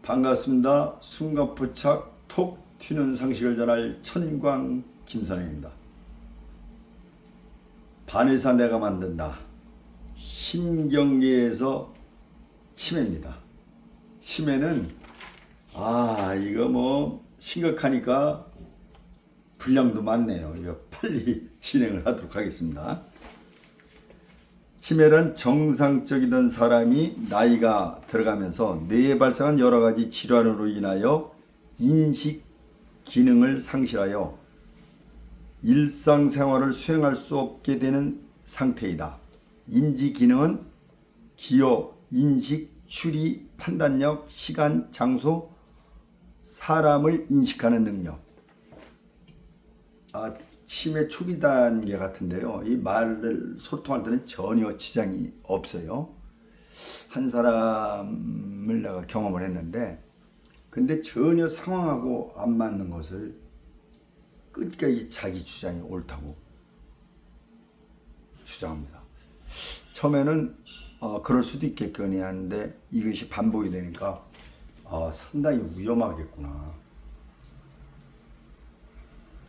반갑습니다. 순간포착 톡 튀는 상식을 전할 천광 김선영입니다. 반의사 내가 만든다. 신경계에서 치매입니다. 치매는 이거 뭐 심각하니까 분량도 많네요. 이거 빨리 진행을 하도록 하겠습니다. 치매는 정상적이던 사람이 나이가 들어가면서 뇌에 발생한 여러 가지 질환으로 인하여 인식 기능을 상실하여 일상생활을 수행할 수 없게 되는 상태이다. 인지 기능은 기억, 인식, 추리, 판단력, 시간, 장소, 사람을 인식하는 능력. 치매 초기 단계 같은데요. 이 말을 소통할 때는 전혀 지장이 없어요. 한 사람을 내가 경험을 했는데, 근데 전혀 상황하고 안 맞는 것을 끝까지 자기 주장이 옳다고 주장합니다. 처음에는 그럴 수도 있겠거니 하는데 이것이 반복이 되니까 상당히 위험하겠구나,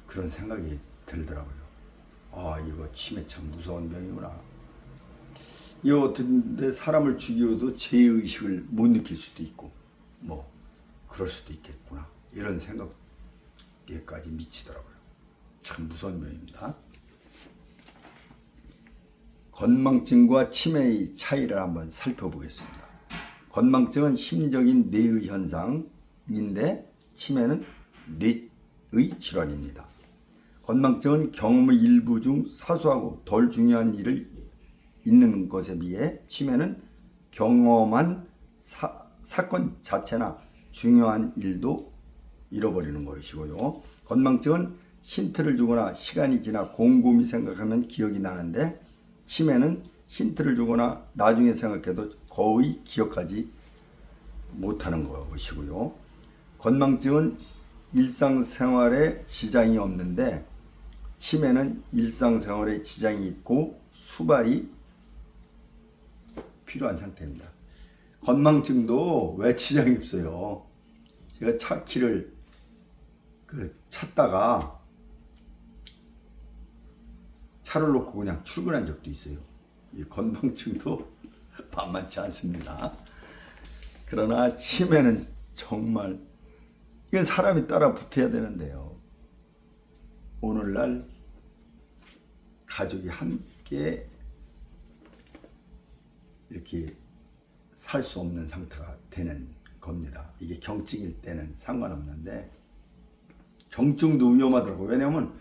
그런 생각이 들더라고요. 이거 치매 참 무서운 병이구나. 이거 어떤데 사람을 죽여도 죄의식을 못 느낄 수도 있고 뭐 그럴 수도 있겠구나, 이런 생각에까지 미치더라고요. 참 무서운 병입니다. 건망증과 치매의 차이를 한번 살펴보겠습니다. 건망증은 심리적인 뇌의 현상인데 치매는 뇌의 질환입니다. 건망증은 경험의 일부 중 사소하고 덜 중요한 일을 잊는 것에 비해 치매는 경험한 사건 자체나 중요한 일도 잃어버리는 것이고요. 건망증은 힌트를 주거나 시간이 지나 곰곰이 생각하면 기억이 나는데 치매는 힌트를 주거나 나중에 생각해도 거의 기억하지 못하는 것이고요. 건망증은 일상생활에 지장이 없는데 치매는 일상생활에 지장이 있고 수발이 필요한 상태입니다. 건망증도 왜 지장이 없어요? 제가 차 키를 찾다가 차를 놓고 그냥 출근한 적도 있어요. 이 건망증도 만만치 않습니다. 그러나 치매는 정말 이건 사람이 따라 붙어야 되는데요. 오늘날 가족이 함께 이렇게 살 수 없는 상태가 되는 겁니다. 이게 경증일 때는 상관없는데 경증도 위험하더라고요. 왜냐하면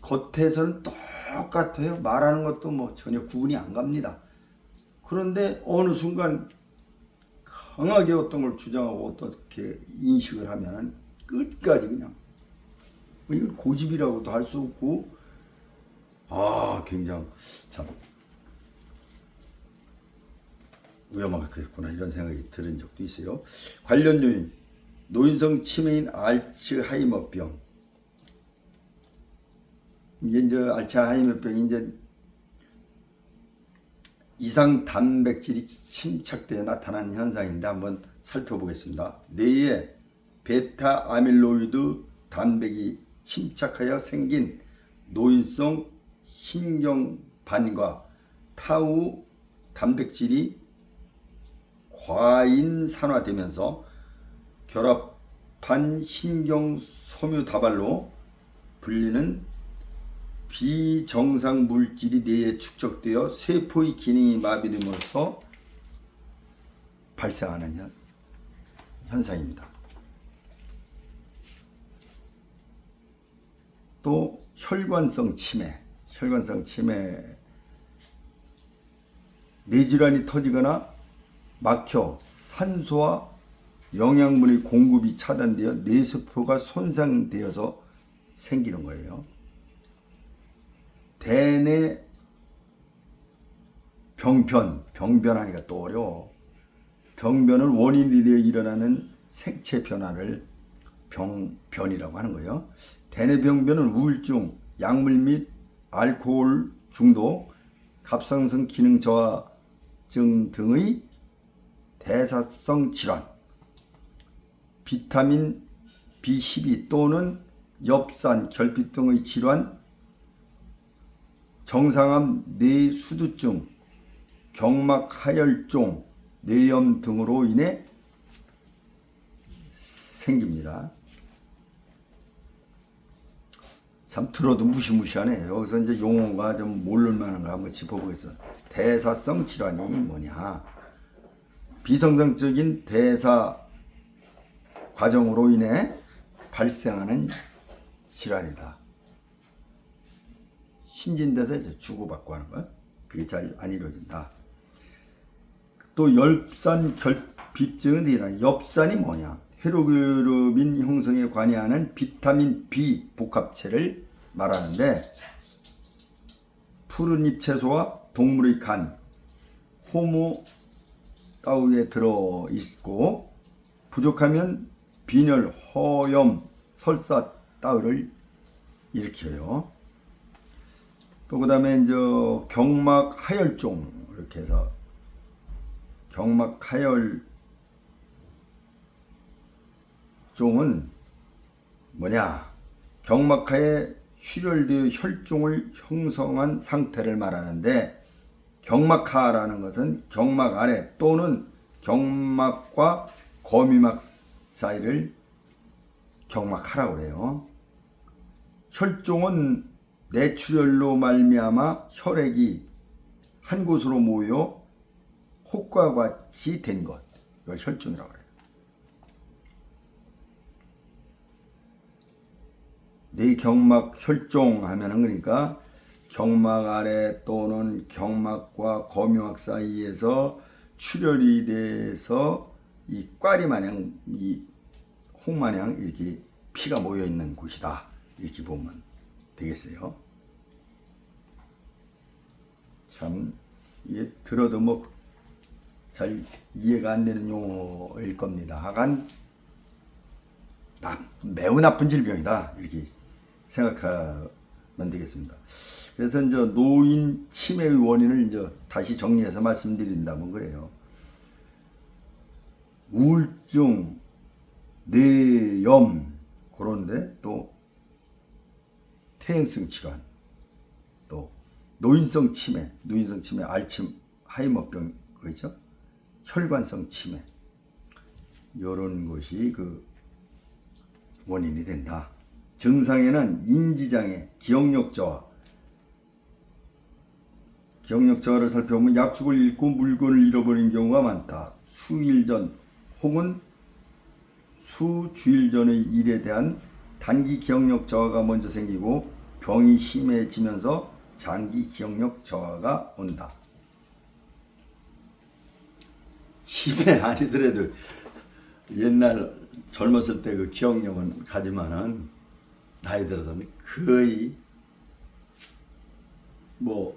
겉에서는 똑같아요. 말하는 것도 뭐 전혀 구분이 안 갑니다. 그런데 어느 순간 강하게 어떤 걸 주장하고 어떻게 인식을 하면은 끝까지 그냥 이걸 고집이라고도 할 수 없고 굉장히 참 위험하겠구나, 이런 생각이 들은 적도 있어요. 관련 요인, 노인성 치매인 알츠하이머병. 이제 알츠하이머병이 이제 이상 단백질이 침착되어 나타나는 현상인데 한번 살펴보겠습니다. 뇌에 베타 아밀로이드 단백이 침착하여 생긴 노인성 신경반과 타우 단백질이 과인산화되면서 결합한 신경소묘다발로 불리는 비정상 물질이 뇌에 축적되어 세포의 기능이 마비됨으로써 발생하는 현상입니다. 또 혈관성 치매, 뇌질환이 터지거나 막혀 산소와 영양분의 공급이 차단되어 뇌세포가 손상되어서 생기는 거예요. 대뇌 병변하니까 또 어려워. 병변은 원인이 되어 일어나는 생체 변화를 병변이라고 하는 거예요. 대뇌병변은 우울증, 약물 및 알코올 중독, 갑상선 기능 저하증 등의 대사성 질환, 비타민 B12 또는 엽산, 결핍 등의 질환, 정상암, 뇌수두증, 경막하혈종, 뇌염 등으로 인해 생깁니다. 참 들어도 무시무시하네. 여기서 이제 용어가 좀 모를 만한가 한번 짚어보겠습니다. 대사성 질환이 뭐냐? 비정상적인 대사 과정으로 인해 발생하는 질환이다. 신진대사에서 주고받고 하는 거, 그게 잘 안 이루어진다. 또 엽산 결핍증은 엽산이 뭐냐? 헤모글로빈 형성에 관여하는 비타민 B 복합체를 말하는데, 푸른잎 채소와 동물의 간, 호모 따위에 들어있고 부족하면 빈혈, 허염, 설사 따위를 일으켜요. 또 그 다음에 이제 경막하혈종, 이렇게 해서 경막하혈종은 뭐냐? 경막하에 출혈되어 혈종을 형성한 상태를 말하는데, 경막하라는 것은 경막 아래 또는 경막과 거미막 사이를 경막하라고 그래요. 혈종은 뇌출혈로 말미암아 혈액이 한 곳으로 모여 혹과 같이 된 것, 이걸 혈종이라고 해요. 뇌경막 혈종 하면은 그러니까 경막 아래 또는 경막과 거미막 사이에서 출혈이 돼서 이 꽈리 마냥, 이 홍 마냥 이렇게 피가 모여 있는 곳이다, 이렇게 보면 되겠어요. 참 이게 들어도 뭐 잘 이해가 안 되는 용어일 겁니다. 하간 매우 나쁜 질병이다, 이렇게 생각하면 되겠습니다. 그래서 이제 노인 치매의 원인을 이제 다시 정리해서 말씀드린다면 그래요. 우울증, 뇌염, 그런데 또 퇴행성 질환, 또 노인성 치매, 알츠하이머병, 그죠? 혈관성 치매, 이런 것이 그 원인이 된다. 증상에는 인지장애, 기억력 저하를 살펴보면 약속을 잃고 물건을 잃어버린 경우가 많다. 수일 전 혹은 수주일 전의 일에 대한 단기 기억력 저하가 먼저 생기고 병이 심해지면서 장기 기억력 저하가 온다. 치매 아니더라도 옛날 젊었을 때 그 기억력은 가지만은 나이 들어서는 거의 뭐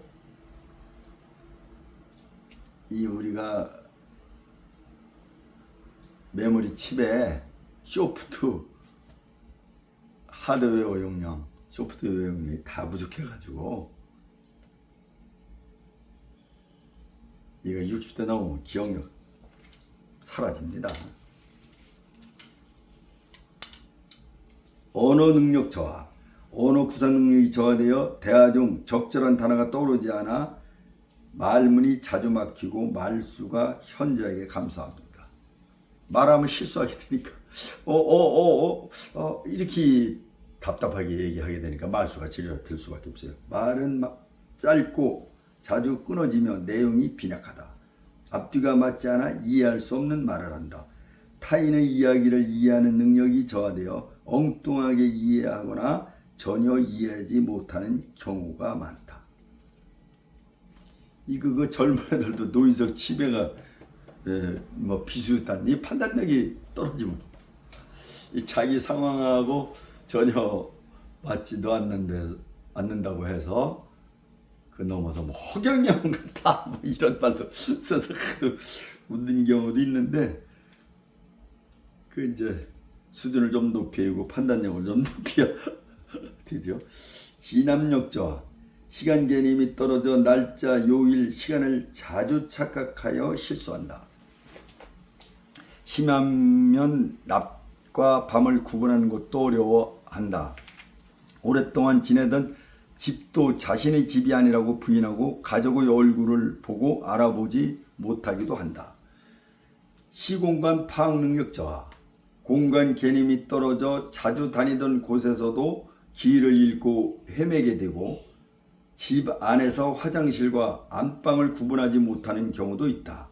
이 우리가 메모리 칩에 하드웨어 용량, 소프트웨어 용량이 다 부족해가지고 이거 60대 넘으면 기억력 사라집니다. 언어 능력 저하, 언어 구사 능력이 저하되어 대화 중 적절한 단어가 떠오르지 않아 말문이 자주 막히고 말수가 현저하게 감소합니다. 말하면 실수하게 되니까 이렇게 답답하게 얘기하게 되니까 말수가 줄어들 수밖에 없어요. 말은 짧고 자주 끊어지며 내용이 빈약하다. 앞뒤가 맞지 않아 이해할 수 없는 말을 한다. 타인의 이야기를 이해하는 능력이 저하되어 엉뚱하게 이해하거나 전혀 이해하지 못하는 경우가 많다. 그 젊은 애들도 노인성 치매가 뭐 비슷한 이 판단력이 떨어지면 이 자기 상황하고 전혀 맞지도 않는다고 해서 그 넘어서 뭐 허경영 같다 뭐 이런 말도 써서 웃는 경우도 있는데, 그 이제 수준을 좀 높이고 판단력을 좀 높여야 되죠. 진압력 저하, 시간 개념이 떨어져 날짜, 요일, 시간을 자주 착각하여 실수한다. 심하면 낮과 밤을 구분하는 것도 어려워한다. 오랫동안 지내던 집도 자신의 집이 아니라고 부인하고 가족의 얼굴을 보고 알아보지 못하기도 한다. 시공간 파악 능력 저하, 공간 개념이 떨어져 자주 다니던 곳에서도 길을 잃고 헤매게 되고 집 안에서 화장실과 안방을 구분하지 못하는 경우도 있다.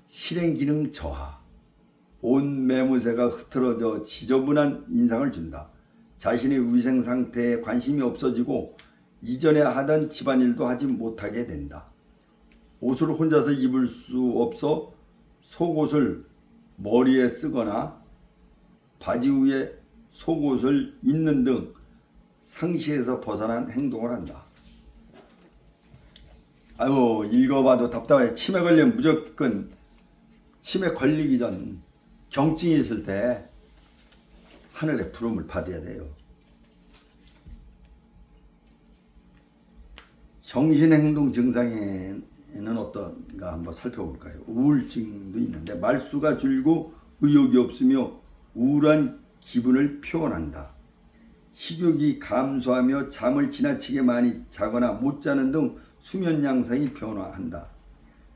실행기능 저하, 온 매무새가 흐트러져 지저분한 인상을 준다. 자신의 위생 상태에 관심이 없어지고 이전에 하던 집안일도 하지 못하게 된다. 옷을 혼자서 입을 수 없어 속옷을 머리에 쓰거나 바지 위에 속옷을 입는 등 상시에서 벗어난 행동을 한다. 아유, 읽어봐도 답답해. 치매 걸리면 무조건 치매 걸리기 전 경증이 있을 때 하늘의 부름을 받아야 돼요. 정신행동 증상에는 어떤가 한번 살펴볼까요? 우울증도 있는데 말수가 줄고 의욕이 없으며 우울한 기분을 표현한다. 식욕이 감소하며 잠을 지나치게 많이 자거나 못 자는 등 수면 양상이 변화한다.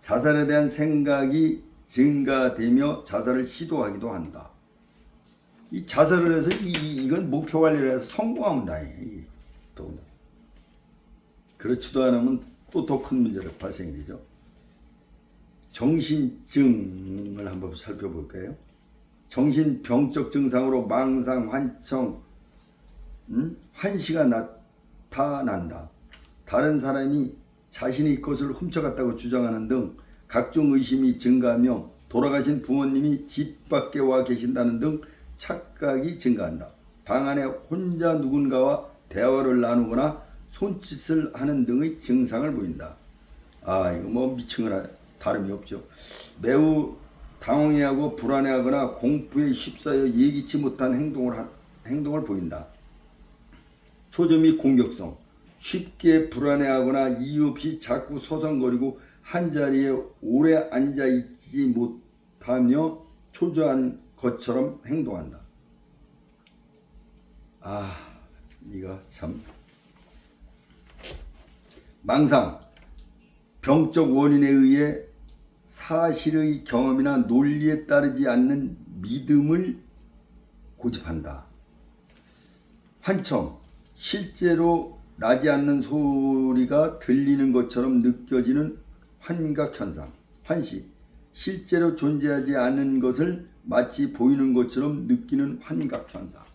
자살에 대한 생각이 증가되며 자살을 시도하기도 한다. 이 자살을 해서 이건 목표 관리를 해서 성공하면 다행이에요. 그렇지도 않으면 또 더 큰 문제가 발생이 되죠. 정신증을 한번 살펴볼까요? 정신병적 증상으로 망상, 환청, 환시가 나타난다. 다른 사람이 자신이 것을 훔쳐갔다고 주장하는 등 각종 의심이 증가하며 돌아가신 부모님이 집 밖에 와 계신다는 등 착각이 증가한다. 방 안에 혼자 누군가와 대화를 나누거나 손짓을 하는 등의 증상을 보인다. 이거 뭐 미친거나 다름이 없죠. 매우 당황해하고 불안해하거나 공포에 휩싸여 예기치 못한 행동을 보인다. 초점이 공격성, 쉽게 불안해하거나 이유 없이 자꾸 서성거리고 한자리에 오래 앉아있지 못하며 초조한 것처럼 행동한다. 이거 참. 망상, 병적 원인에 의해 사실의 경험이나 논리에 따르지 않는 믿음을 고집한다. 환청, 실제로 나지 않는 소리가 들리는 것처럼 느껴지는 환각현상. 환시, 실제로 존재하지 않은 것을 마치 보이는 것처럼 느끼는 환각현상.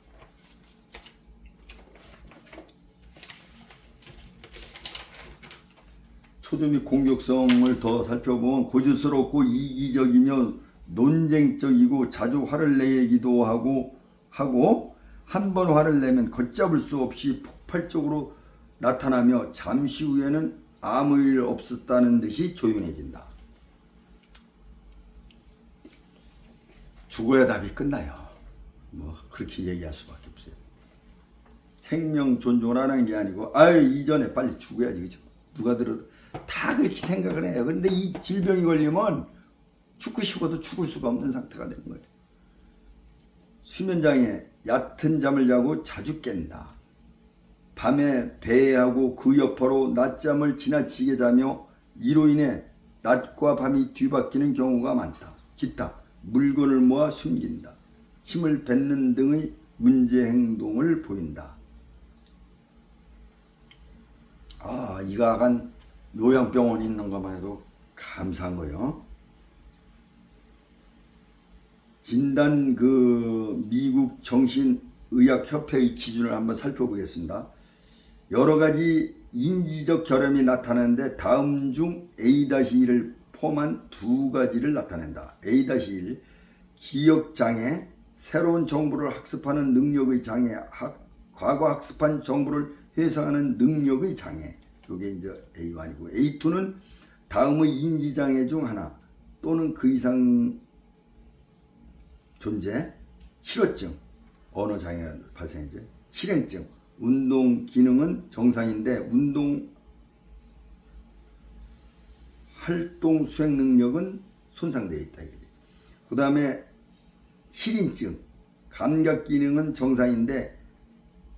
초점이 공격성을 더 살펴보면 고집스럽고 이기적이며 논쟁적이고 자주 화를 내기도 하고 한 번 화를 내면 걷잡을 수 없이 폭발적으로 나타나며 잠시 후에는 아무 일 없었다는 듯이 조용해진다. 죽어야 답이 끝나요. 뭐 그렇게 얘기할 수밖에 없어요. 생명 존중을 하는 게 아니고 이전에 빨리 죽어야지. 그죠? 누가 들어도 다 그렇게 생각을 해요. 그런데 이 질병이 걸리면 죽고 싶어도 죽을 수가 없는 상태가 되는 거예요. 수면장애, 얕은 잠을 자고 자주 깬다. 밤에 배회하고 그 여파로 낮잠을 지나치게 자며 이로 인해 낮과 밤이 뒤바뀌는 경우가 많다. 기타, 물건을 모아 숨긴다. 침을 뱉는 등의 문제 행동을 보인다. 이거 약간 요양병원에 있는 것만 해도 감사한 거예요. 진단 미국 정신의학협회의 기준을 한번 살펴보겠습니다. 여러 가지 인지적 결함이 나타나는데 다음 중 A-1을 포함한 두 가지를 나타낸다. A-1, 기억장애, 새로운 정보를 학습하는 능력의 장애, 과거 학습한 정보를 회상하는 능력의 장애. 이게 이제 A1이고, A2는 다음의 인지장애 중 하나 또는 그 이상 존재, 실어증, 언어장애가 발생이죠. 실행증, 운동 기능은 정상인데 활동 수행 능력은 손상되어 있다. 그 다음에 실인증, 감각 기능은 정상인데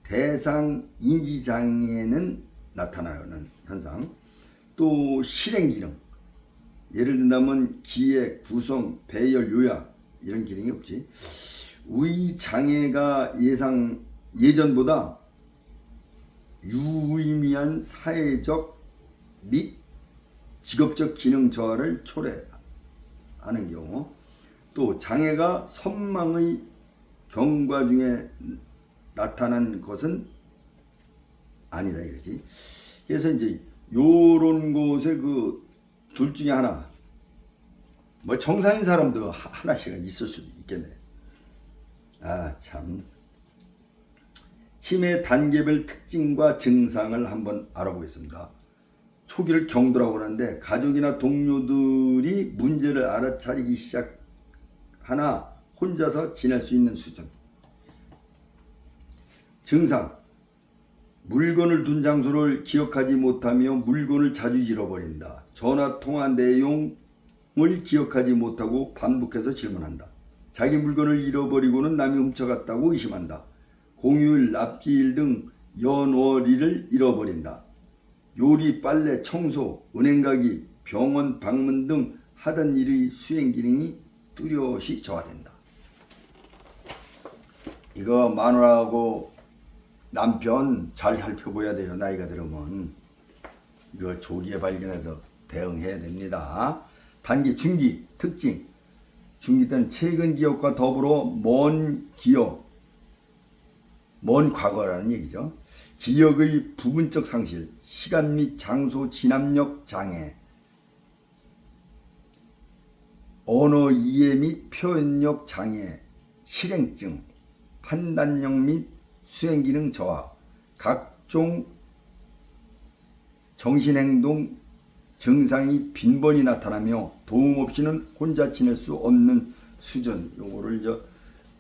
대상 인지 장애는 나타나는 현상. 또 실행 기능. 예를 든다면 기획, 구성, 배열, 요약 이런 기능이 없지. 의 장애가 예전보다 유의미한 사회적 및 직업적 기능 저하를 초래하는 경우, 또 장애가 선망의 경과 중에 나타난 것은 아니다 이거지. 그래서 이제 요런 곳에 그 둘 중에 하나, 뭐 정상인 사람도 하나씩은 있을 수도 있겠네. 아 참. 치매 단계별 특징과 증상을 한번 알아보겠습니다. 초기를 경도라고 하는데 가족이나 동료들이 문제를 알아차리기 시작하나 혼자서 지낼 수 있는 수준. 증상. 물건을 둔 장소를 기억하지 못하며 물건을 자주 잃어버린다. 전화 통화 내용을 기억하지 못하고 반복해서 질문한다. 자기 물건을 잃어버리고는 남이 훔쳐갔다고 의심한다. 공휴일, 납기일 등 연월일을 잃어버린다. 요리, 빨래, 청소, 은행 가기, 병원 방문 등 하던 일의 수행 기능이 뚜렷이 저하된다. 이거 마누라하고 남편 잘 살펴봐야 돼요. 나이가 들으면. 이걸 조기에 발견해서 대응해야 됩니다. 단기, 중기, 특징. 중기 때는 최근 기억과 더불어 먼 기억, 먼 과거라는 얘기죠. 기억의 부분적 상실, 시간 및 장소 진압력 장애, 언어 이해 및 표현력 장애, 실행증, 판단력 및 수행기능 저하, 각종 정신행동 증상이 빈번히 나타나며 도움 없이는 혼자 지낼 수 없는 수준. 요거를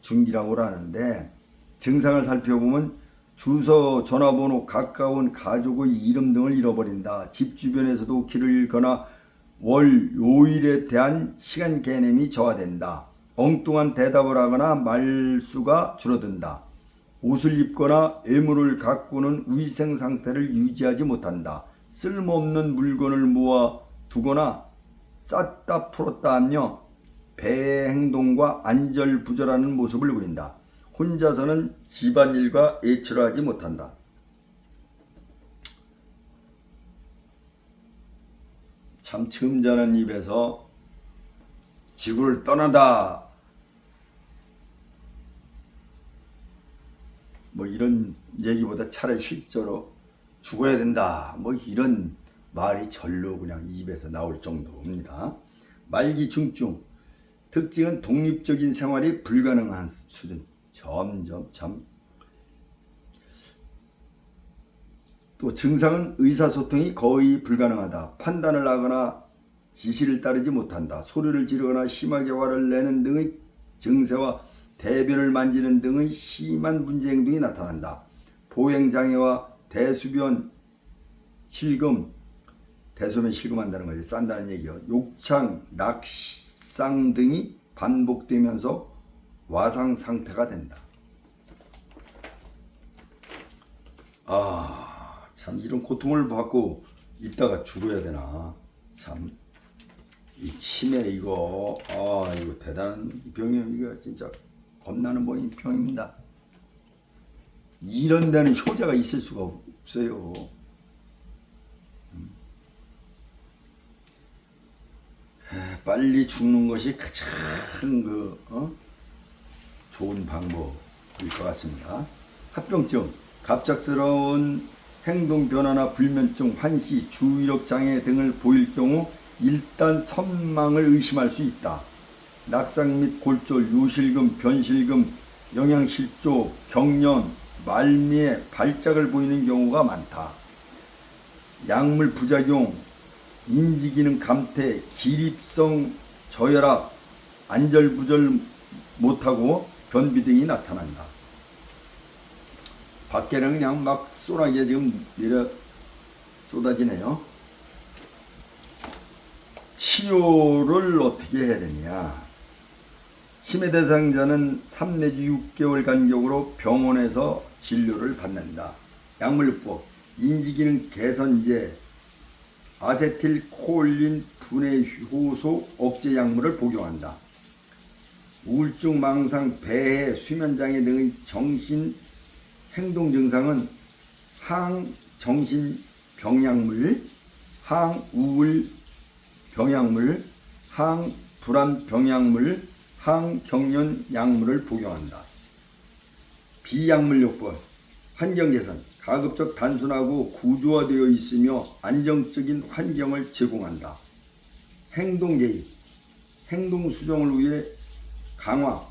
중기라고 하는데, 증상을 살펴보면 주소, 전화번호, 가까운 가족의 이름 등을 잃어버린다. 집 주변에서도 길을 잃거나 월, 요일에 대한 시간 개념이 저하된다. 엉뚱한 대답을 하거나 말수가 줄어든다. 옷을 입거나 애물을 가꾸는 위생 상태를 유지하지 못한다. 쓸모없는 물건을 모아 두거나 쌌다 풀었다 하며 배의 행동과 안절부절하는 모습을 보인다. 혼자서는 집안일과 애처를 하지 못한다. 참 첨자는 입에서 지구를 떠난다, 뭐 이런 얘기보다 차라리 실제로 죽어야 된다, 뭐 이런 말이 절로 그냥 입에서 나올 정도입니다. 말기 중증. 특징은 독립적인 생활이 불가능한 수준. 점점 참. 또 증상은 의사소통이 거의 불가능하다. 판단을 하거나 지시를 따르지 못한다. 소리를 지르거나 심하게 화를 내는 등의 증세와 대변을 만지는 등의 심한 문제 행동이 나타난다. 보행장애와 대소변 실금, 대소변 실금한다는 거지, 싼다는 얘기요. 욕창, 낙상 등이 반복되면서 와상 상태가 된다. 참 이런 고통을 받고 있다가 죽어야 되나. 참 이 치매 이거 이거 대단한 병이에요. 이거 진짜 겁나는 병입니다. 이런 데는 효자가 있을 수가 없어요. 빨리 죽는 것이 가장 좋은 방법일 것 같습니다. 합병증, 갑작스러운 행동 변화나 불면증, 환시, 주의력 장애 등을 보일 경우 일단 선망을 의심할 수 있다. 낙상 및 골절, 요실금, 변실금, 영양실조, 경련, 말미에 발작을 보이는 경우가 많다. 약물 부작용, 인지기능 감퇴, 기립성 저혈압, 안절부절 못하고 변비 등이 나타난다. 밖에는 그냥 막 소나기가 지금 내려 쏟아지네요. 치료를 어떻게 해야 되냐. 치매 대상자는 3 내지 6개월 간격으로 병원에서 진료를 받는다. 약물요법, 인지기능 개선제, 아세틸콜린 분해 효소 억제 약물을 복용한다. 우울증, 망상, 배해, 수면장애 등의 정신 행동 증상은 항정신병약물, 항우울 병약물, 항불안 병약물, 항경련 약물을 복용한다. 비약물요법, 환경개선, 가급적 단순하고 구조화되어 있으며 안정적인 환경을 제공한다. 행동개입, 행동수정을 위해 강화,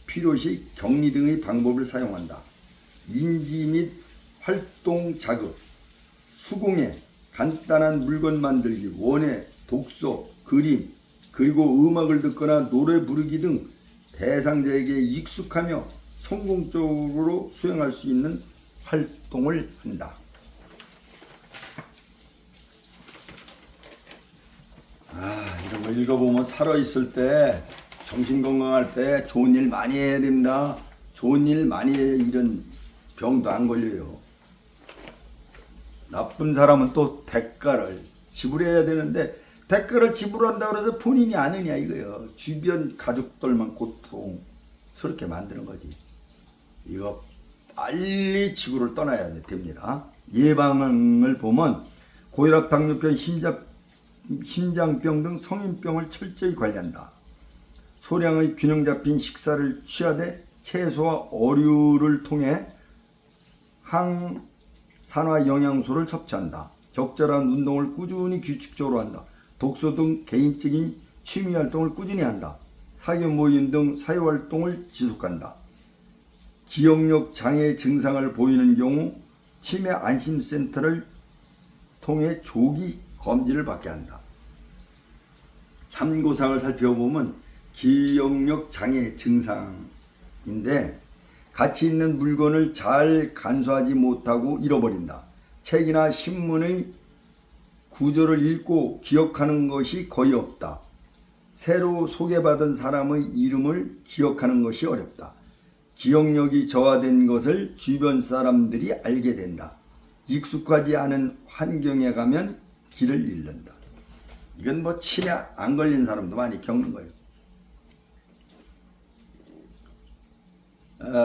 필요시 격리 등의 방법을 사용한다. 인지 및 활동 자극, 수공예, 간단한 물건 만들기, 원예, 독서, 그림, 그리고 음악을 듣거나 노래 부르기 등 대상자에게 익숙하며 성공적으로 수행할 수 있는 활동을 한다. 이런 거 읽어보면 살아있을 때, 정신건강할 때 좋은 일 많이 해야 됩니다. 좋은 일 많이 해야 이런 병도 안 걸려요. 나쁜 사람은 또 대가를 지불해야 되는데 대가를 지불한다고 해서 본인이 아느냐 이거예요. 주변 가족들만 고통스럽게 만드는 거지. 이거 빨리 지구를 떠나야 됩니다. 예방을 보면 고혈압, 당뇨병, 심장병 등 성인병을 철저히 관리한다. 소량의 균형 잡힌 식사를 취하되 채소와 어류를 통해 항산화 영양소를 섭취한다. 적절한 운동을 꾸준히 규칙적으로 한다. 독서 등 개인적인 취미 활동을 꾸준히 한다. 사교 모임 등 사회활동을 지속한다. 기억력 장애 증상을 보이는 경우 치매 안심센터를 통해 조기 검진을 받게 한다. 참고사항을 살펴보면 기억력 장애 증상인데 가치 있는 물건을 잘 간수하지 못하고 잃어버린다. 책이나 신문의 구조를 읽고 기억하는 것이 거의 없다. 새로 소개받은 사람의 이름을 기억하는 것이 어렵다. 기억력이 저하된 것을 주변 사람들이 알게 된다. 익숙하지 않은 환경에 가면 길을 잃는다. 이건 뭐 치매 안 걸린 사람도 많이 겪는 거예요.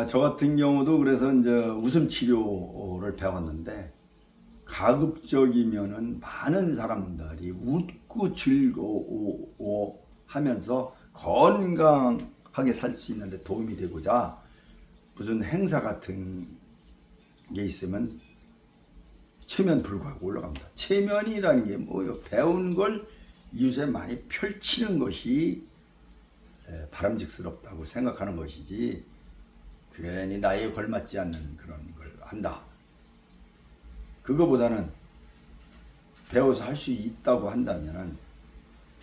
저 같은 경우도 그래서 이제 웃음 치료를 배웠는데 가급적이면은 많은 사람들이 웃고 즐거워 하면서 건강하게 살 수 있는데 도움이 되고자 무슨 행사 같은 게 있으면 체면 불구하고 올라갑니다. 체면이라는 게 뭐예요? 배운 걸 이웃에 많이 펼치는 것이 바람직스럽다고 생각하는 것이지 괜히 나이에 걸맞지 않는 그런 걸 한다. 그거보다는 배워서 할 수 있다고 한다면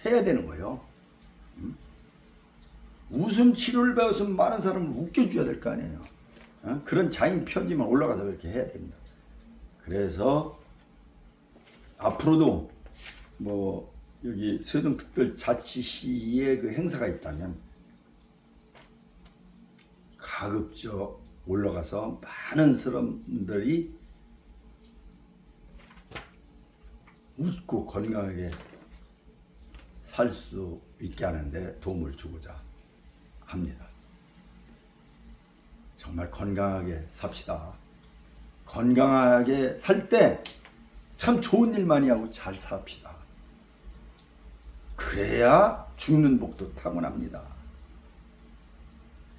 해야 되는 거예요. 웃음 치료를 배웠으면 많은 사람을 웃겨줘야 될 거 아니에요. 그런 자인 편지만 올라가서 그렇게 해야 됩니다. 그래서 앞으로도 뭐 여기 세종특별자치시에 그 행사가 있다면 가급적 올라가서 많은 사람들이 웃고 건강하게 살 수 있게 하는데 도움을 주고자 합니다. 정말 건강하게 삽시다. 건강하게 살 때 참 좋은 일 많이 하고 잘 삽시다. 그래야 죽는 복도 타고납니다.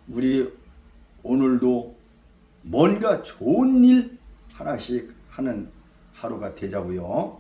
우리 오늘도 뭔가 좋은 일 하나씩 하는 하루가 되자고요.